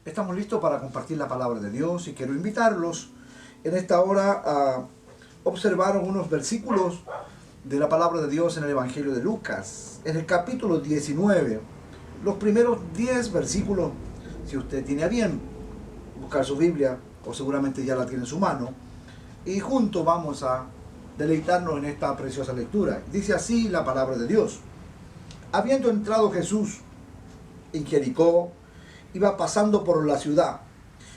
Estamos listos para compartir la palabra de Dios y quiero invitarlos en esta hora a observar unos versículos de la palabra de Dios en el Evangelio de Lucas, en el capítulo 19, los primeros 10 versículos. Si usted tiene a bien buscar su Biblia, o seguramente ya la tiene en su mano, y juntos vamos a deleitarnos en esta preciosa lectura. Dice así la palabra de Dios: habiendo entrado Jesús en Jericó, iba pasando por la ciudad,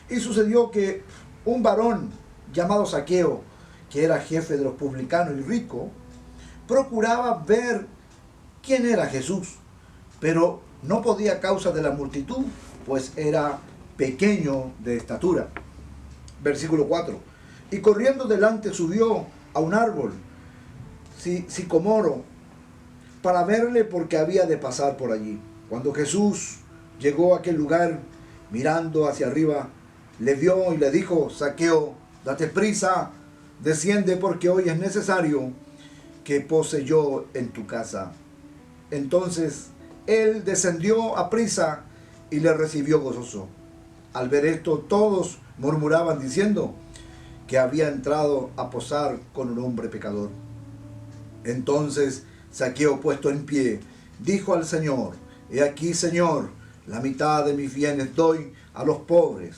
y sucedió que un varón llamado Zaqueo, que era jefe de los publicanos y rico, procuraba ver quién era Jesús, pero no podía a causa de la multitud, pues era pequeño de estatura. Versículo 4. Y corriendo delante subió a un árbol sicomoro para verle, porque había de pasar por allí. Cuando Jesús llegó a aquel lugar, mirando hacia arriba, le vio y le dijo: Zaqueo, date prisa, desciende, porque hoy es necesario que pose yo en tu casa. Entonces él descendió a prisa y le recibió gozoso. Al ver esto, todos murmuraban diciendo que había entrado a posar con un hombre pecador. Entonces Zaqueo, puesto en pie, dijo al Señor: He aquí, Señor, la mitad de mis bienes doy a los pobres,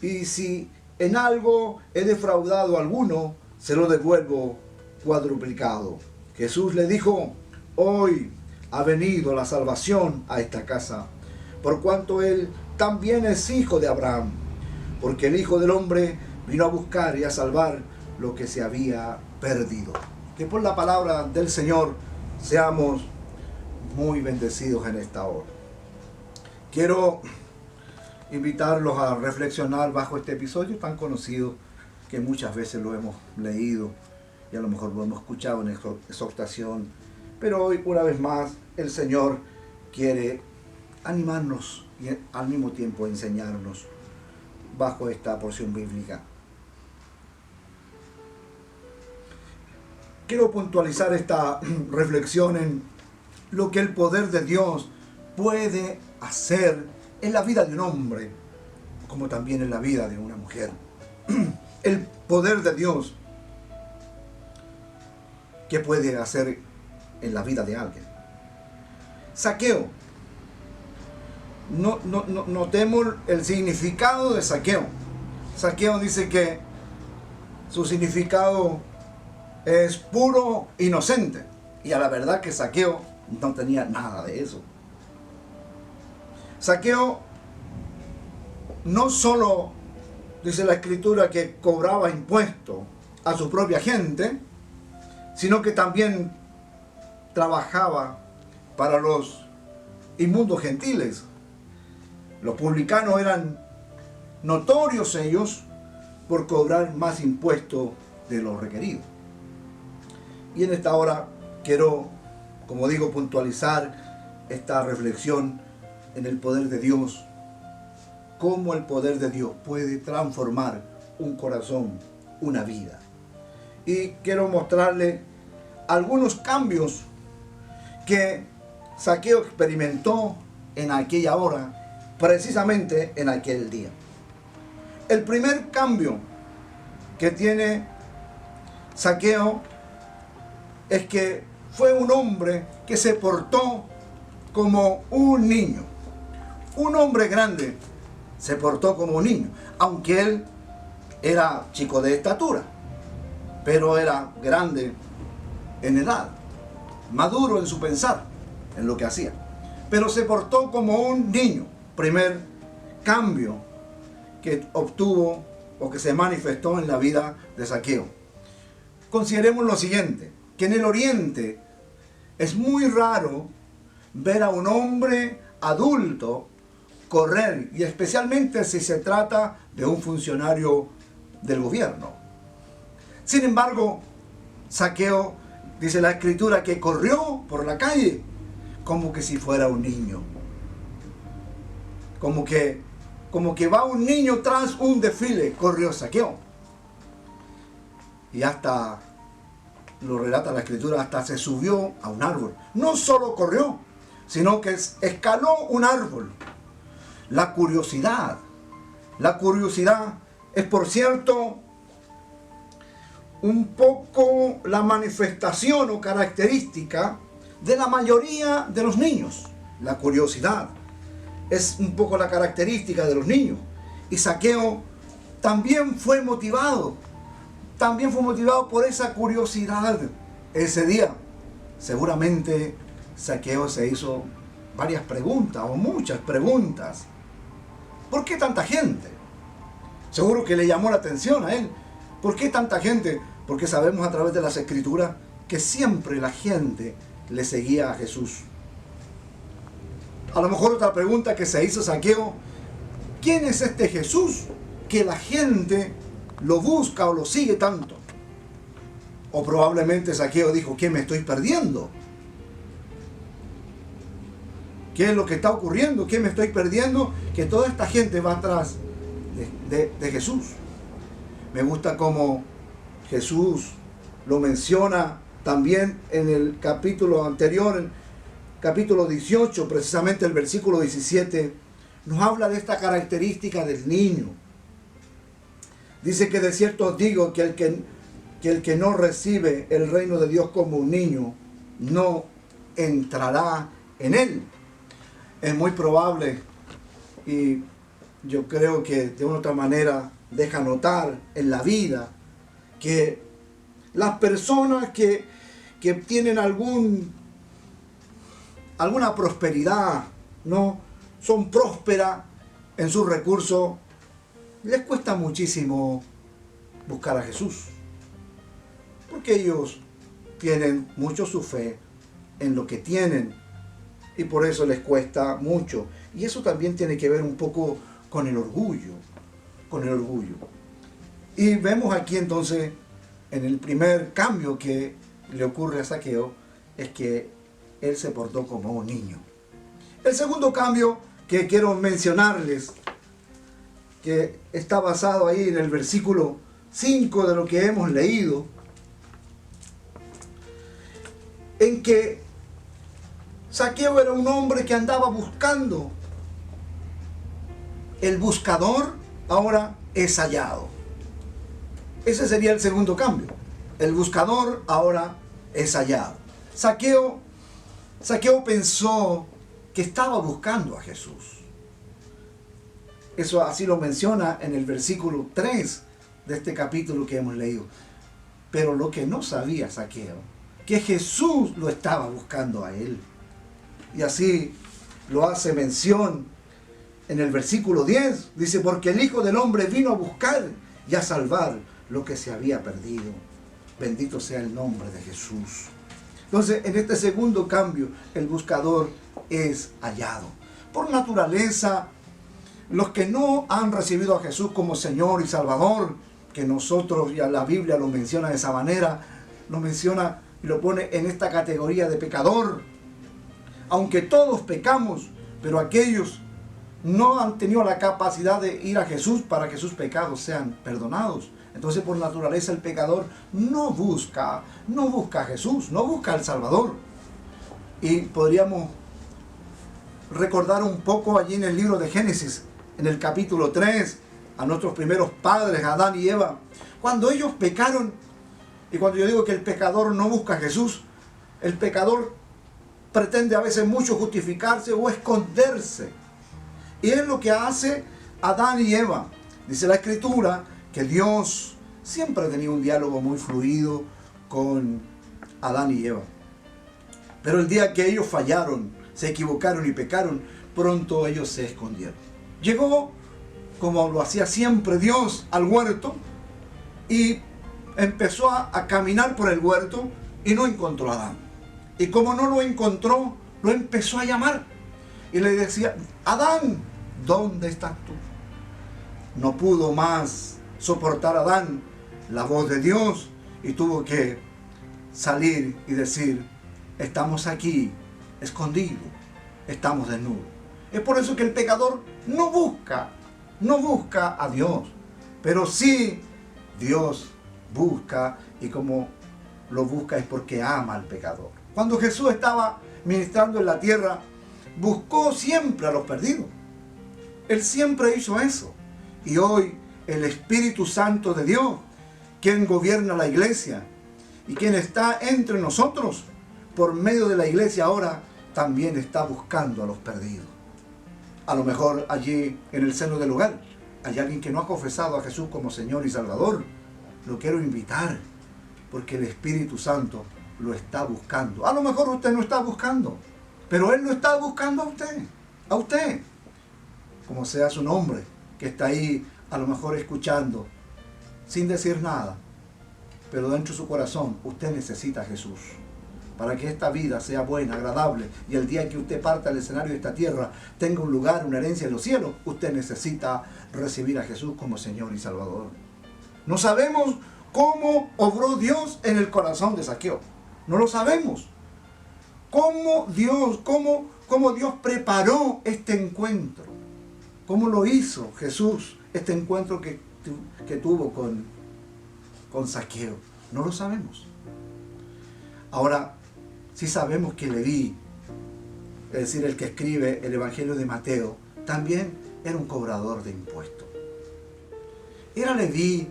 y si en algo he defraudado a alguno, se lo devuelvo cuadruplicado. Jesús le dijo: hoy ha venido la salvación a esta casa, por cuanto él también es hijo de Abraham, porque el Hijo del Hombre vino a buscar y a salvar lo que se había perdido. Que por la palabra del Señor seamos muy bendecidos en esta hora. Quiero invitarlos a reflexionar bajo este episodio tan conocido que muchas veces lo hemos leído y a lo mejor lo hemos escuchado en exhortación, pero hoy una vez más el Señor quiere animarnos y al mismo tiempo enseñarnos bajo esta porción bíblica. Quiero puntualizar esta reflexión en lo que el poder de Dios puede hacer en la vida de un hombre, como también en la vida de una mujer. El poder de Dios que puede hacer en la vida de alguien. Zaqueo. Notemos el significado de Zaqueo. Zaqueo dice que su significado es puro inocente. Y a la verdad que Zaqueo no tenía nada de eso. Zaqueo no solo, dice la Escritura, que cobraba impuestos a su propia gente, sino que también trabajaba para los inmundos gentiles. Los publicanos eran notorios ellos por cobrar más impuestos de lo requerido. Y en esta hora quiero, como digo, puntualizar esta reflexión en el poder de Dios. Cómo el poder de Dios puede transformar un corazón, una vida. Y quiero mostrarle algunos cambios que Zaqueo experimentó en aquella hora, precisamente en aquel día. El primer cambio que tiene Zaqueo es que fue un hombre que se portó como un niño. Un hombre grande se portó como un niño, aunque él era chico de estatura, pero era grande en edad, maduro en su pensar, en lo que hacía. Pero se portó como un niño. Primer cambio que obtuvo o que se manifestó en la vida de Zaqueo. Consideremos lo siguiente, que en el Oriente es muy raro ver a un hombre adulto correr, y especialmente si se trata de un funcionario del gobierno. Sin embargo, Zaqueo, dice la Escritura, que corrió por la calle como que si fuera un niño. Como que va un niño tras un desfile, corrió Zaqueo. Y hasta, lo relata la Escritura, hasta se subió a un árbol. No solo corrió, sino que escaló un árbol. La curiosidad La curiosidad es, por cierto, un poco la manifestación o característica de la mayoría de los niños. La curiosidad es un poco la característica de los niños. Y Zaqueo también fue motivado por esa curiosidad ese día. Seguramente Zaqueo se hizo varias preguntas o muchas preguntas. ¿Por qué tanta gente? Seguro que le llamó la atención a él. ¿Por qué tanta gente? Porque sabemos a través de las Escrituras que siempre la gente le seguía a Jesús. A lo mejor otra pregunta que se hizo Zaqueo: ¿quién es este Jesús que la gente lo busca o lo sigue tanto? O probablemente Zaqueo dijo: ¿qué me estoy perdiendo? ¿Qué es lo que está ocurriendo? ¿Qué me estoy perdiendo? Que toda esta gente va atrás de Jesús. Me gusta cómo Jesús lo menciona también en el capítulo anterior, en capítulo 18, precisamente el versículo 17, nos habla de esta característica del niño. Dice que de cierto os digo que el que no recibe el reino de Dios como un niño, no entrará en él. Es muy probable, y yo creo que de una u otra manera deja notar en la vida, que las personas que tienen alguna prosperidad, ¿no? Son prósperas en sus recursos, les cuesta muchísimo buscar a Jesús, porque ellos tienen mucho su fe en lo que tienen y por eso les cuesta mucho. Y eso también tiene que ver un poco con el orgullo, Y vemos aquí entonces, en el primer cambio que le ocurre a Zaqueo, es que él se portó como un niño. El segundo cambio que quiero mencionarles, que está basado ahí en el versículo 5 de lo que hemos leído, en que Zaqueo era un hombre que andaba buscando. El buscador ahora es hallado. Ese sería el segundo cambio. El buscador ahora es hallado. Zaqueo pensó que estaba buscando a Jesús. Eso así lo menciona en el versículo 3 de este capítulo que hemos leído. Pero lo que no sabía Zaqueo, que Jesús lo estaba buscando a él. Y así lo hace mención en el versículo 10. Dice: porque el Hijo del Hombre vino a buscar y a salvar lo que se había perdido. Bendito sea el nombre de Jesús. Entonces, en este segundo cambio, el buscador es hallado. Por naturaleza, los que no han recibido a Jesús como Señor y Salvador, que nosotros, ya la Biblia lo menciona de esa manera, lo menciona y lo pone en esta categoría de pecador. Aunque todos pecamos, pero aquellos no han tenido la capacidad de ir a Jesús para que sus pecados sean perdonados. Entonces, por naturaleza, el pecador no busca a Jesús, no busca al Salvador. Y podríamos recordar un poco allí en el libro de Génesis, en el capítulo 3, a nuestros primeros padres, Adán y Eva, cuando ellos pecaron. Y cuando yo digo que el pecador no busca a Jesús, el pecador pretende a veces mucho justificarse o esconderse. Y es lo que hace Adán y Eva. Dice la Escritura que Dios siempre tenía un diálogo muy fluido con Adán y Eva. Pero el día que ellos fallaron, se equivocaron y pecaron, pronto ellos se escondieron. Llegó, como lo hacía siempre Dios, al huerto y empezó a caminar por el huerto y no encontró a Adán. Y como no lo encontró, lo empezó a llamar. Y le decía: Adán, ¿dónde estás tú? No pudo más soportar a Adán la voz de Dios y tuvo que salir y decir: estamos aquí, escondidos, estamos desnudos. Es por eso que el pecador no busca a Dios, pero sí Dios busca, y como lo busca es porque ama al pecador. Cuando Jesús estaba ministrando en la tierra, buscó siempre a los perdidos. Él siempre hizo eso. Y hoy el Espíritu Santo de Dios, quien gobierna la iglesia y quien está entre nosotros, por medio de la iglesia ahora, también está buscando a los perdidos. A lo mejor allí en el seno del hogar hay alguien que no ha confesado a Jesús como Señor y Salvador. Lo quiero invitar, porque el Espíritu Santo lo está buscando. A lo mejor usted no está buscando, pero Él lo está buscando a usted, como sea su nombre, que está ahí a lo mejor escuchando, sin decir nada, pero dentro de su corazón usted necesita a Jesús, para que esta vida sea buena, agradable, y el día que usted parta del escenario de esta tierra, tenga un lugar, una herencia en los cielos, usted necesita recibir a Jesús como Señor y Salvador. No sabemos cómo obró Dios en el corazón de Zaqueo. No lo sabemos. ¿Cómo Dios preparó este encuentro? ¿Cómo lo hizo Jesús, este encuentro que tuvo con Zaqueo? No lo sabemos. Ahora, sí sabemos que Leví, es decir, el que escribe el Evangelio de Mateo, también era un cobrador de impuestos. ¿Era Leví,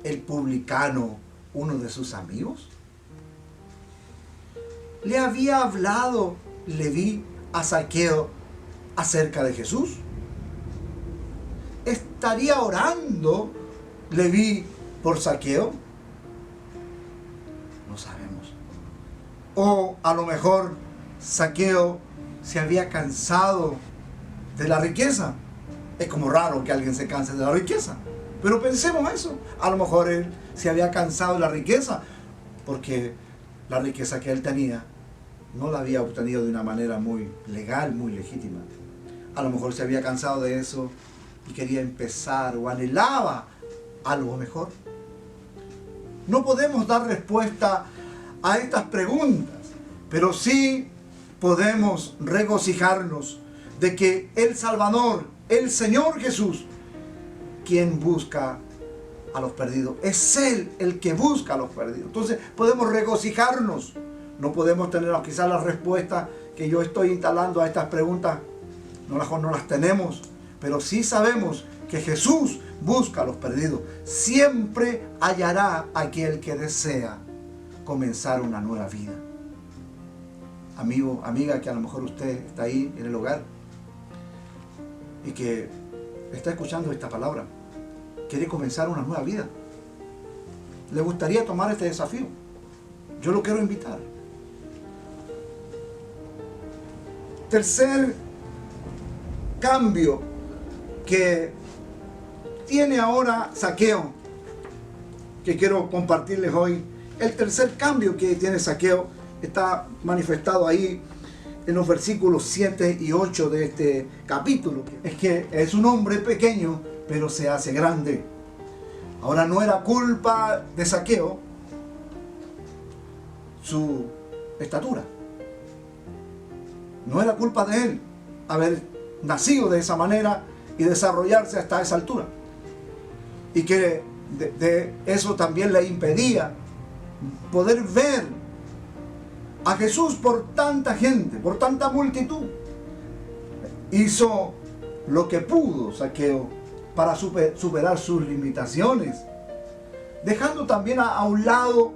el publicano, uno de sus amigos? ¿Le había hablado Leví a Zaqueo acerca de Jesús? ¿Estaría orando Leví por Zaqueo? No sabemos. O a lo mejor Zaqueo se había cansado de la riqueza. Es como raro que alguien se canse de la riqueza. Pero pensemos eso. A lo mejor él se había cansado de la riqueza, porque la riqueza que él tenía no la había obtenido de una manera muy legal, muy legítima. A lo mejor se había cansado de eso y quería empezar o anhelaba algo mejor. No podemos dar respuesta a estas preguntas, pero sí podemos regocijarnos de que el Salvador, el Señor Jesús, quien busca a los perdidos, es Él el que busca a los perdidos. Entonces podemos regocijarnos. No podemos tener quizás las respuestas que yo estoy instalando a estas preguntas, no las tenemos, pero sí sabemos que Jesús busca a los perdidos. Siempre hallará a aquel que desea comenzar una nueva vida. Amigo, amiga, que a lo mejor usted está ahí en el hogar y que está escuchando esta palabra, quiere comenzar una nueva vida, le gustaría tomar este desafío, yo lo quiero invitar. Tercer cambio que tiene ahora Zaqueo, que quiero compartirles hoy. El tercer cambio que tiene Zaqueo está manifestado ahí en los versículos 7 y 8 de este capítulo. Es que es un hombre pequeño, pero se hace grande. Ahora, no era culpa de Zaqueo su estatura. No era culpa de él haber nacido de esa manera y desarrollarse hasta esa altura. Y que de eso también le impedía poder ver a Jesús por tanta gente, por tanta multitud. Hizo lo que pudo Zaqueo para superar sus limitaciones, dejando también a un lado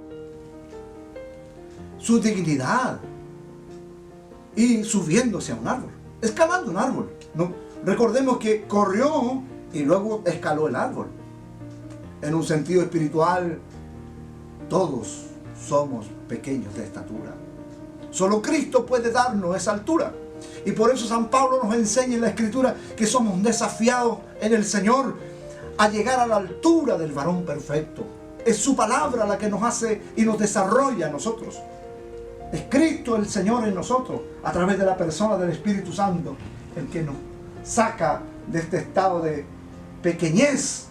su dignidad y subiéndose a un árbol, escalando un árbol. ¿No? Recordemos que corrió y luego escaló el árbol. En un sentido espiritual, todos somos pequeños de estatura. Solo Cristo puede darnos esa altura. Y por eso San Pablo nos enseña en la Escritura que somos desafiados en el Señor a llegar a la altura del varón perfecto. Es su palabra la que nos hace y nos desarrolla a nosotros. Es Cristo el Señor en nosotros, a través de la persona del Espíritu Santo, el que nos saca de este estado de pequeñez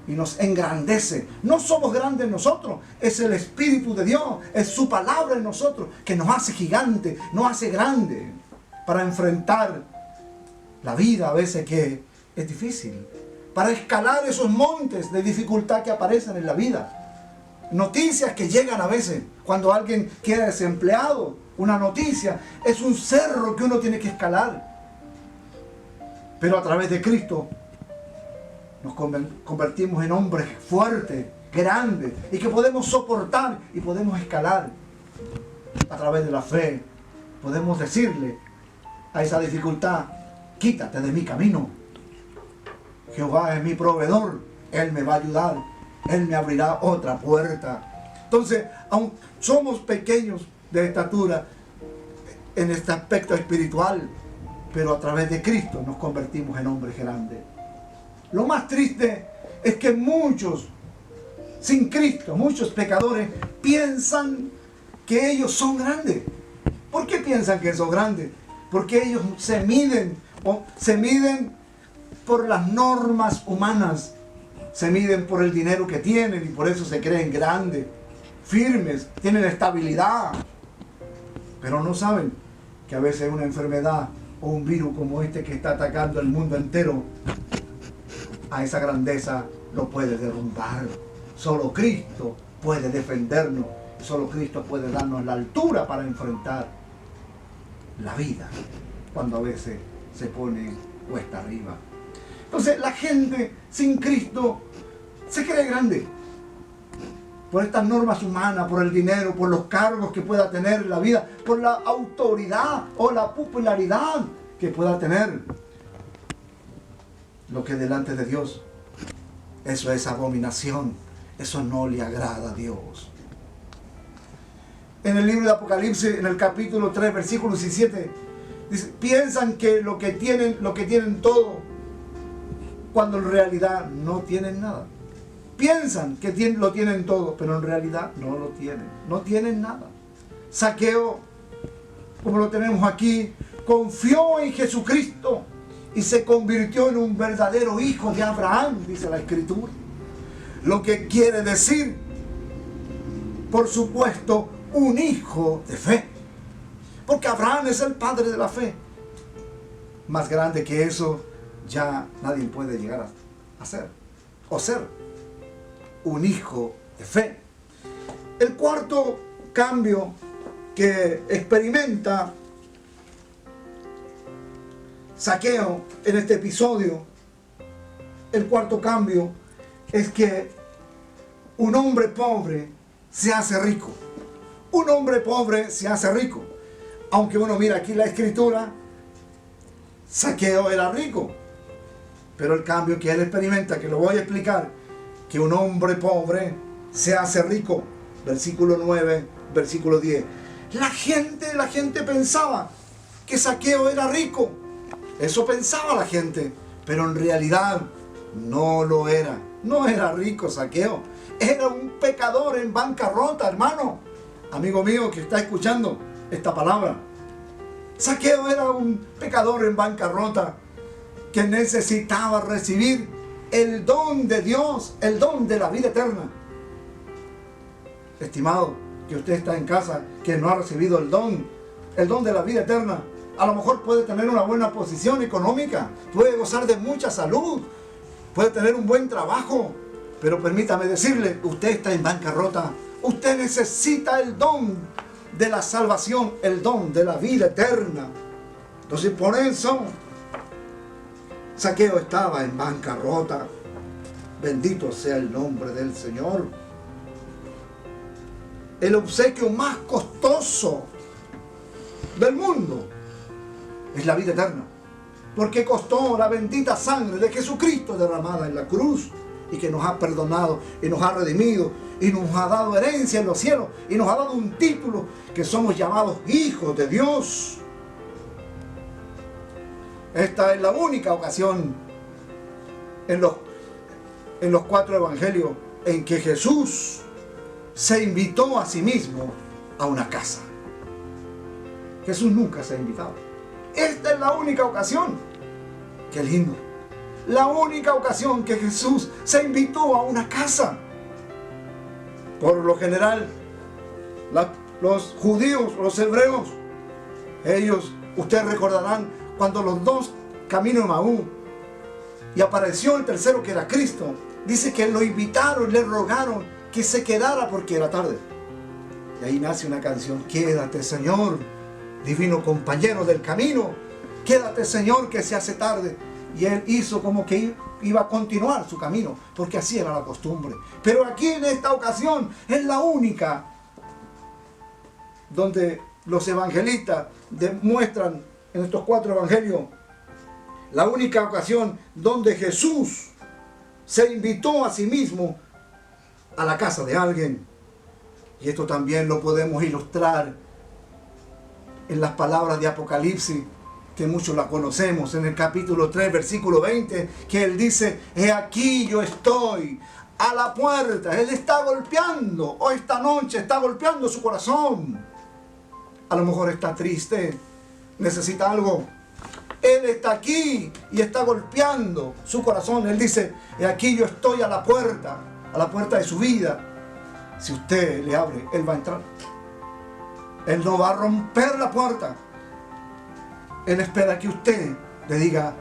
y nos engrandece. No somos grandes nosotros, es el Espíritu de Dios, es su palabra en nosotros que nos hace gigante, nos hace grande para enfrentar la vida a veces que es difícil, para escalar esos montes de dificultad que aparecen en la vida. Noticias que llegan a veces cuando alguien queda desempleado. Una noticia es un cerro que uno tiene que escalar, pero a través de Cristo nos convertimos en hombres fuertes, grandes, y que podemos soportar y podemos escalar a través de la fe. Podemos decirle a esa dificultad: quítate de mi camino. Jehová es mi proveedor, Él me va a ayudar, Él me abrirá otra puerta. Entonces, aunque somos pequeños de estatura en este aspecto espiritual, pero a través de Cristo nos convertimos en hombres grandes. Lo más triste es que muchos, sin Cristo, muchos pecadores piensan que ellos son grandes. ¿Por qué piensan que son grandes? Porque ellos se miden por las normas humanas, se miden por el dinero que tienen y por eso se creen grandes, firmes, tienen estabilidad. Pero no saben que a veces una enfermedad o un virus como este que está atacando el mundo entero, a esa grandeza lo puede derrumbar. Solo Cristo puede defendernos, solo Cristo puede darnos la altura para enfrentar la vida cuando a veces se pone cuesta arriba. Entonces la gente sin Cristo se cree grande por estas normas humanas, por el dinero, por los cargos que pueda tener en la vida, por la autoridad o la popularidad que pueda tener. Lo que delante de Dios, eso es abominación, eso no le agrada a Dios. En el libro de Apocalipsis, en el capítulo 3, versículo 17, dice: piensan que lo que tienen todo, cuando en realidad no tienen nada. Piensan que lo tienen todo, pero en realidad no lo tienen. No tienen nada. Zaqueo, como lo tenemos aquí, confió en Jesucristo y se convirtió en un verdadero hijo de Abraham, dice la Escritura. Lo que quiere decir, por supuesto, un hijo de fe. Porque Abraham es el padre de la fe. Más grande que eso, ya nadie puede llegar a ser o ser un hijo de fe. El cuarto cambio que experimenta Zaqueo en este episodio, el cuarto cambio es que un hombre pobre se hace rico. Un hombre pobre se hace rico. Aunque uno mira aquí la Escritura, Zaqueo era rico, pero el cambio que él experimenta, que lo voy a explicar, que un hombre pobre se hace rico. Versículo 9, versículo 10. La gente pensaba que Zaqueo era rico. Eso pensaba la gente, pero en realidad no lo era. No era rico Zaqueo. Era un pecador en bancarrota, hermano. Amigo mío que está escuchando esta palabra. Zaqueo era un pecador en bancarrota que necesitaba recibir el don de Dios, el don de la vida eterna. Estimado, que usted está en casa, que no ha recibido el don de la vida eterna. A lo mejor puede tener una buena posición económica, puede gozar de mucha salud, puede tener un buen trabajo, pero permítame decirle, usted está en bancarrota. Usted necesita el don de la salvación, el don de la vida eterna. Entonces por eso Zaqueo estaba en bancarrota. Bendito sea el nombre del Señor. El obsequio más costoso del mundo es la vida eterna, porque costó la bendita sangre de Jesucristo derramada en la cruz, y que nos ha perdonado y nos ha redimido y nos ha dado herencia en los cielos y nos ha dado un título que somos llamados hijos de Dios. Esta es la única ocasión en los 4 evangelios en que Jesús se invitó a sí mismo a una casa. Jesús nunca se ha invitado. Esta es la única ocasión. Qué lindo. La única ocasión que Jesús se invitó a una casa. Por lo general, los judíos, los hebreos, ellos, ustedes recordarán, cuando los dos caminan a Maús y apareció el tercero que era Cristo, dice que lo invitaron, le rogaron que se quedara porque era tarde. Y ahí nace una canción: quédate, Señor, divino compañero del camino, quédate, Señor, que se hace tarde. Y él hizo como que iba a continuar su camino, porque así era la costumbre. Pero aquí en esta ocasión es la única donde los evangelistas demuestran en estos 4 evangelios, la única ocasión donde Jesús se invitó a sí mismo a la casa de alguien. Y esto también lo podemos ilustrar en las palabras de Apocalipsis, que muchos la conocemos, en el capítulo 3, versículo 20, que Él dice: he aquí yo estoy a la puerta. Él está golpeando, o esta noche está golpeando su corazón. A lo mejor está triste, necesita algo. Él está aquí y está golpeando su corazón. Él dice: he aquí yo estoy a la puerta de su vida. Si usted le abre, Él va a entrar. Él no va a romper la puerta. Él espera que usted le diga: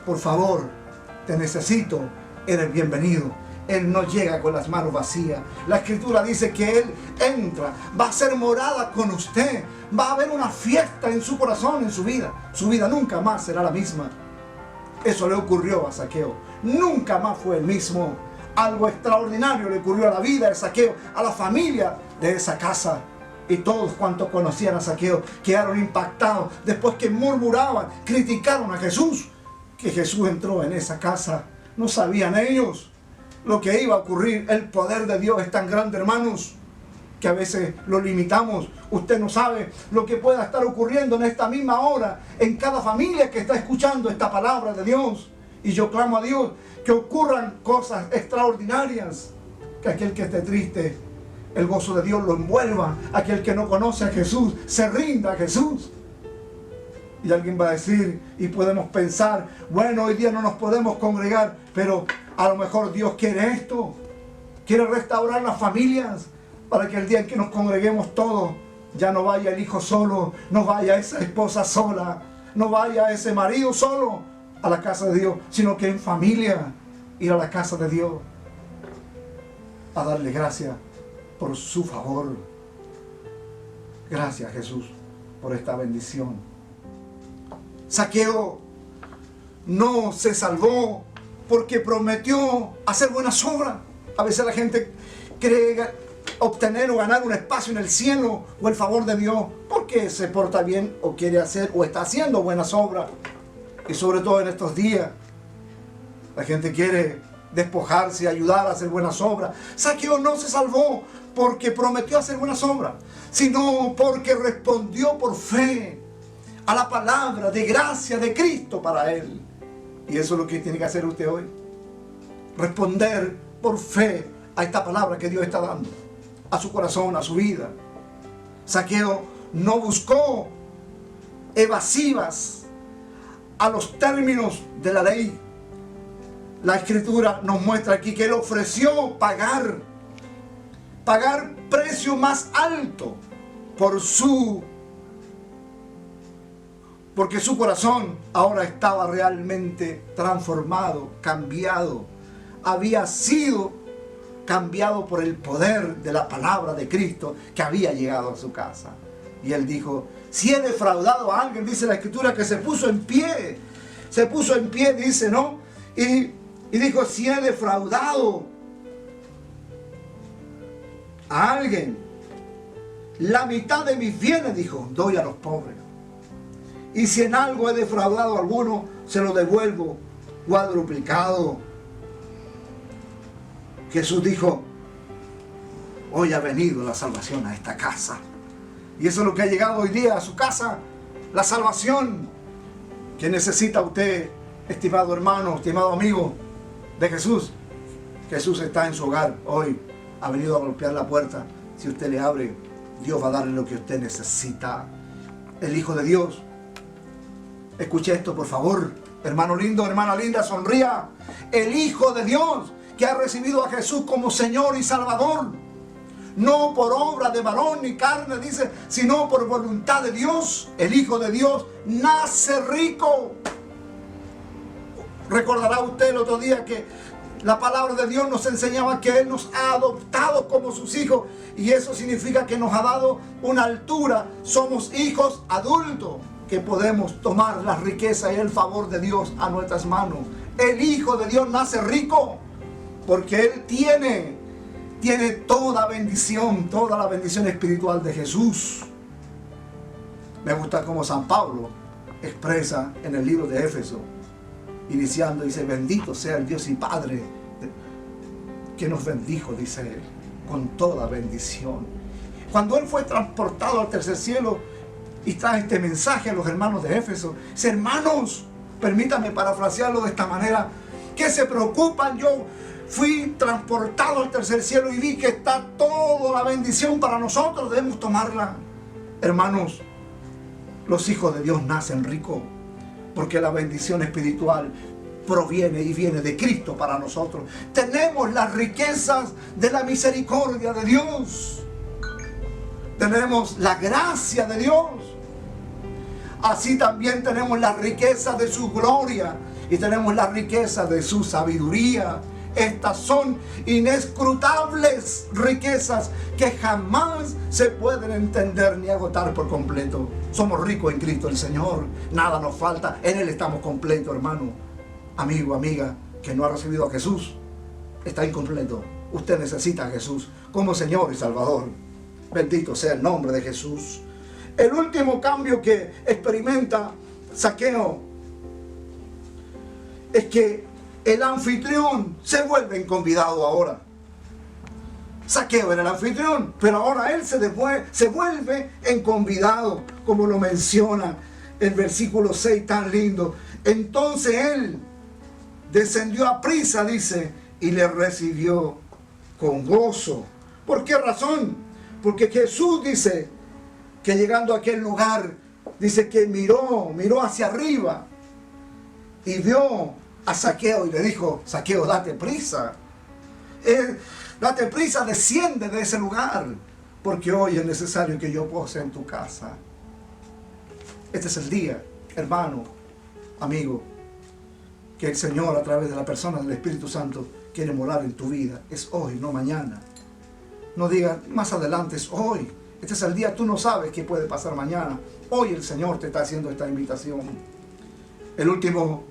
por favor, te necesito, eres bienvenido. Él no llega con las manos vacías. La Escritura dice que Él entra, va a ser morada con usted. Va a haber una fiesta en su corazón, en su vida. Su vida nunca más será la misma. Eso le ocurrió a Zaqueo. Nunca más fue el mismo. Algo extraordinario le ocurrió a la vida de Zaqueo, a la familia de esa casa. Y todos cuantos conocían a Zaqueo quedaron impactados después que murmuraban, criticaron a Jesús. Que Jesús entró en esa casa. No sabían ellos lo que iba a ocurrir. El poder de Dios es tan grande, hermanos, que a veces lo limitamos. Usted no sabe lo que pueda estar ocurriendo en esta misma hora en cada familia que está escuchando esta palabra de Dios. Y yo clamo a Dios que ocurran cosas extraordinarias, que aquel que esté triste, el gozo de Dios lo envuelva. Aquel que no conoce a Jesús se rinda a Jesús. Y alguien va a decir, y podemos pensar: bueno, hoy día no nos podemos congregar, pero a lo mejor Dios quiere esto, quiere restaurar las familias, para que el día en que nos congreguemos todos, ya no vaya el hijo solo, no vaya esa esposa sola, no vaya ese marido solo a la casa de Dios, sino que en familia ir a la casa de Dios a darle gracias por su favor. Gracias, Jesús, por esta bendición. Zaqueo no se salvó porque prometió hacer buenas obras. A veces la gente cree obtener o ganar un espacio en el cielo o el favor de Dios porque se porta bien o quiere hacer o está haciendo buenas obras. Y sobre todo en estos días la gente quiere despojarse y ayudar a hacer buenas obras. Zaqueo no se salvó porque prometió hacer buenas obras, sino porque respondió por fe a la palabra de gracia de Cristo para él. Y eso es lo que tiene que hacer usted hoy: responder por fe a esta palabra que Dios está dando a su corazón, a su vida. Zaqueo no buscó evasivas a los términos de la ley. La Escritura nos muestra aquí que él ofreció pagar precio más alto porque su corazón ahora estaba realmente transformado, cambiado. Había sido cambiado por el poder de la palabra de Cristo que había llegado a su casa. Y él dijo: si he defraudado a alguien, dice la Escritura que se puso en pie, dice, ¿no? Y dijo: si he defraudado a alguien, la mitad de mis bienes, dijo, doy a los pobres. Y si en algo he defraudado a alguno, se lo devuelvo cuadruplicado. Jesús dijo: hoy ha venido la salvación a esta casa. Y eso es lo que ha llegado hoy día a su casa, la salvación que necesita usted, estimado hermano, estimado amigo de Jesús. Jesús está en su hogar hoy, ha venido a golpear la puerta. Si usted le abre, Dios va a darle lo que usted necesita. El Hijo de Dios, escuche esto por favor, hermano lindo, hermana linda, sonría. El Hijo de Dios que ha recibido a Jesús como Señor y Salvador, no por obra de varón ni carne, dice, sino por voluntad de Dios. El Hijo de Dios nace rico. Recordará usted el otro día que la palabra de Dios nos enseñaba que Él nos ha adoptado como sus hijos, y eso significa que nos ha dado una altura. Somos hijos adultos que podemos tomar la riqueza y el favor de Dios a nuestras manos El Hijo de Dios nace rico porque Él tiene toda bendición, toda la bendición espiritual de Jesús. Me gusta como San Pablo expresa en el libro de Éfeso, iniciando, dice: bendito sea el Dios y Padre que nos bendijo, dice él, con toda bendición. Cuando Él fue transportado al tercer cielo y trae este mensaje a los hermanos de Éfeso, dice: hermanos, permítanme parafrasearlo de esta manera, ¿qué se preocupan? Yo fui transportado al tercer cielo y vi que está toda la bendición para nosotros, debemos tomarla. Hermanos, los hijos de Dios nacen ricos porque la bendición espiritual proviene y viene de Cristo para nosotros. Tenemos las riquezas de la misericordia de Dios. Tenemos la gracia de Dios. Así también tenemos la riqueza de su gloria y tenemos la riqueza de su sabiduría. Estas son inescrutables riquezas que jamás se pueden entender ni agotar por completo. Somos ricos en Cristo el Señor. Nada nos falta. En Él estamos completos, hermano. Amigo, amiga, que no ha recibido a Jesús, está incompleto. Usted necesita a Jesús como Señor y Salvador. Bendito sea el nombre de Jesús. El último cambio que experimenta Zaqueo es que el anfitrión se vuelve en convidado ahora. Zaqueo era el anfitrión, pero ahora él se vuelve en convidado, como lo menciona el versículo 6 tan lindo. Entonces él descendió a prisa, dice, y le recibió con gozo. ¿Por qué razón? Porque Jesús dice que llegando a aquel lugar, dice que miró hacia arriba y vio a Zaqueo y le dijo: Zaqueo, date prisa. Date prisa, desciende de ese lugar, porque hoy es necesario que yo pose en tu casa. Este es el día, hermano, amigo, que el Señor, a través de la persona del Espíritu Santo, quiere morar en tu vida. Es hoy, no mañana. No digas más adelante, es hoy. Este es el día, tú no sabes qué puede pasar mañana. Hoy el Señor te está haciendo esta invitación. El último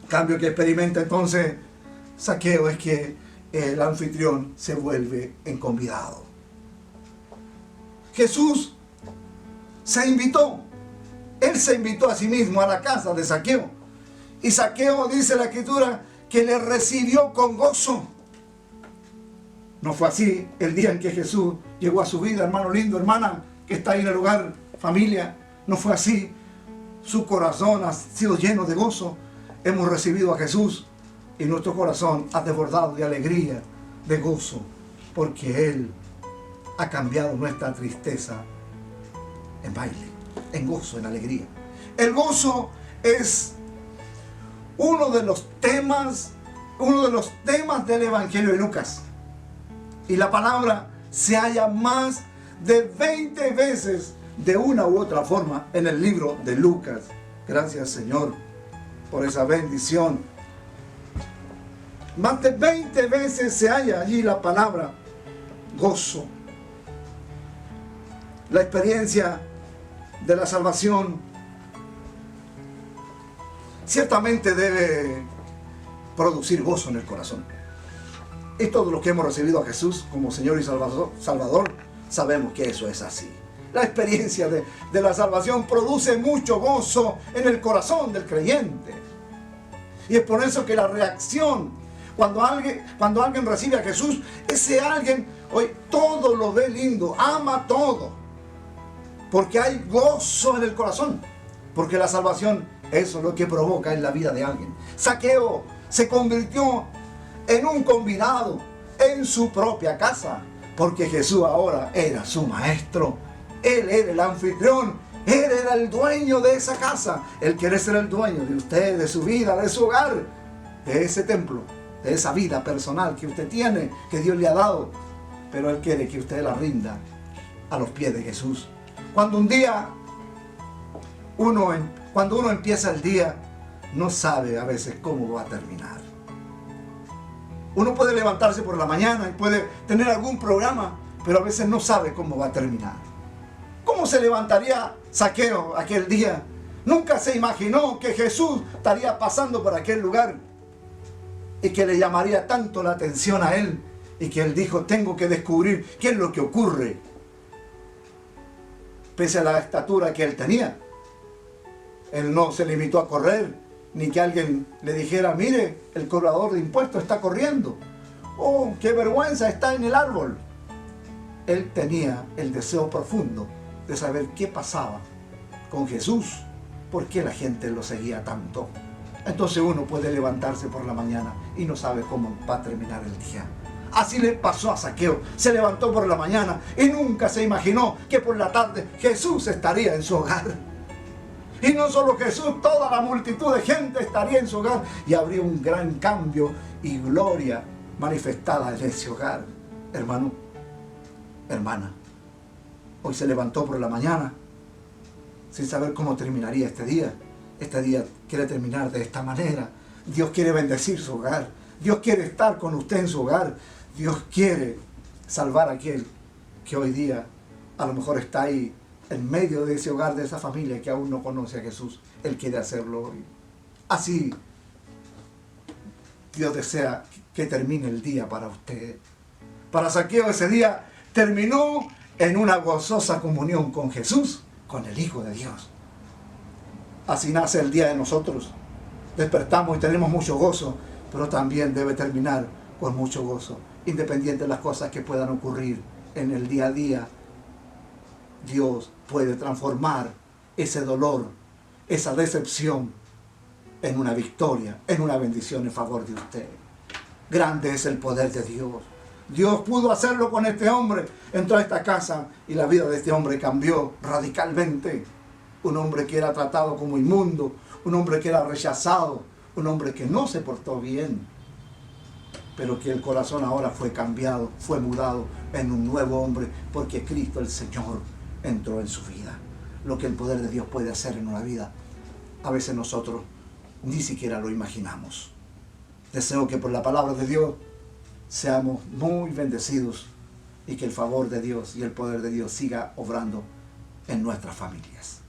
cambio que experimenta entonces Zaqueo es que el anfitrión se vuelve en convidado. Jesús se invitó. Él se invitó a sí mismo a la casa de Zaqueo. Y Zaqueo, dice la Escritura, que le recibió con gozo. No fue así el día en que Jesús llegó a su vida, hermano lindo, hermana, que está ahí en el lugar, familia. No fue así. Su corazón ha sido lleno de gozo. Hemos recibido a Jesús y nuestro corazón ha desbordado de alegría, de gozo, porque Él ha cambiado nuestra tristeza en baile, en gozo, en alegría. El gozo es uno de los temas del Evangelio de Lucas. Y la palabra se halla más de 20 veces de una u otra forma en el libro de Lucas. Gracias, Señor, por esa bendición. Más de 20 veces se halla allí la palabra gozo. La experiencia de la salvación ciertamente debe producir gozo en el corazón. Y todos los que hemos recibido a Jesús como Señor y Salvador, sabemos que eso es así. La experiencia de la salvación produce mucho gozo en el corazón del creyente. Y es por eso que la reacción, cuando alguien recibe a Jesús, ese alguien hoy todo lo ve lindo, ama todo. Porque hay gozo en el corazón. Porque la salvación, eso es lo que provoca en la vida de alguien. Zaqueo se convirtió en un convidado en su propia casa, porque Jesús ahora era su maestro. Él era el anfitrión, Él era el dueño de esa casa. Él quiere ser el dueño de usted, de su vida, de su hogar, de ese templo, de esa vida personal que usted tiene, que Dios le ha dado. Pero Él quiere que usted la rinda a los pies de Jesús. Cuando uno empieza el día, no sabe a veces cómo va a terminar. Uno puede levantarse por la mañana y puede tener algún programa, pero a veces no sabe cómo va a terminar. ¿Cómo se levantaría Zaqueo aquel día Nunca se imaginó que Jesús estaría pasando por aquel lugar y que le llamaría tanto la atención a él, y que él dijo, tengo que descubrir qué es lo que ocurre. Pese a la estatura que él tenía, él no se limitó a correr, ni que alguien le dijera, mire, el cobrador de impuestos está corriendo. Oh, qué vergüenza, está en el árbol. Él tenía el deseo profundo de saber qué pasaba con Jesús, por qué la gente lo seguía tanto. Entonces uno puede levantarse por la mañana y no sabe cómo va a terminar el día. Así le pasó a Zaqueo. Se levantó por la mañana y nunca se imaginó que por la tarde Jesús estaría en su hogar. Y no solo Jesús, toda la multitud de gente estaría en su hogar y habría un gran cambio y gloria manifestada en ese hogar. Hermano, hermana, hoy se levantó por la mañana sin saber cómo terminaría este día. Este día quiere terminar de esta manera. Dios quiere bendecir su hogar. Dios quiere estar con usted en su hogar. Dios quiere salvar a aquel que hoy día a lo mejor está ahí en medio de ese hogar, de esa familia que aún no conoce a Jesús. Él quiere hacerlo hoy. Así Dios desea que termine el día para usted. Para Zaqueo ese día terminó en una gozosa comunión con Jesús, con el Hijo de Dios. Así nace el día de nosotros. Despertamos y tenemos mucho gozo, pero también debe terminar con mucho gozo, independiente de las cosas que puedan ocurrir en el día a día. Dios puede transformar ese dolor, esa decepción, en una victoria, en una bendición en favor de usted. Grande es el poder de Dios. Dios pudo hacerlo con este hombre. Entró a esta casa y la vida de este hombre cambió radicalmente. Un hombre que era tratado como inmundo, un hombre que era rechazado, un hombre que no se portó bien, pero que el corazón ahora fue cambiado, fue mudado en un nuevo hombre, porque Cristo el Señor entró en su vida. Lo que el poder de Dios puede hacer en una vida, a veces nosotros ni siquiera lo imaginamos. Deseo que por la palabra de Dios seamos muy bendecidos y que el favor de Dios y el poder de Dios siga obrando en nuestras familias.